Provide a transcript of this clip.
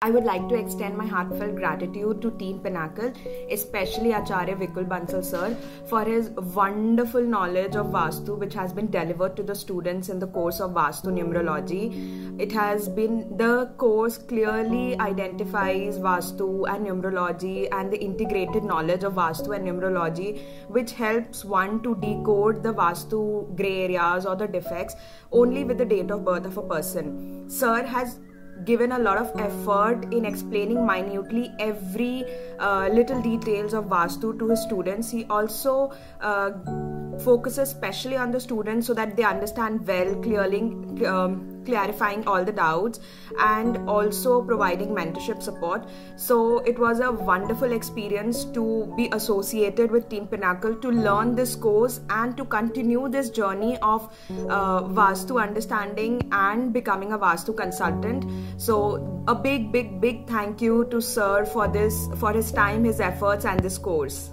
I would like to extend my heartfelt gratitude to Team Pinnacle, especially Acharya Vikul Bansal sir, for his wonderful knowledge of Vastu, which has been delivered to the students in the course of Vastu Numerology. It has been, the course clearly identifies Vastu and Numerology and the integrated knowledge of Vastu and Numerology, which helps one to decode the Vastu grey areas or the defects only with the date of birth of a person. Sir has given a lot of effort in explaining minutely every little details of Vastu to his students. He also focuses specially on the students so that they understand well, clarifying all the doubts and also providing mentorship support. So it was a wonderful experience to be associated with Team Pinnacle, to learn this course and to continue this journey of Vastu understanding and becoming a Vastu consultant. So a big thank you to sir for this, for his time, his efforts and this course.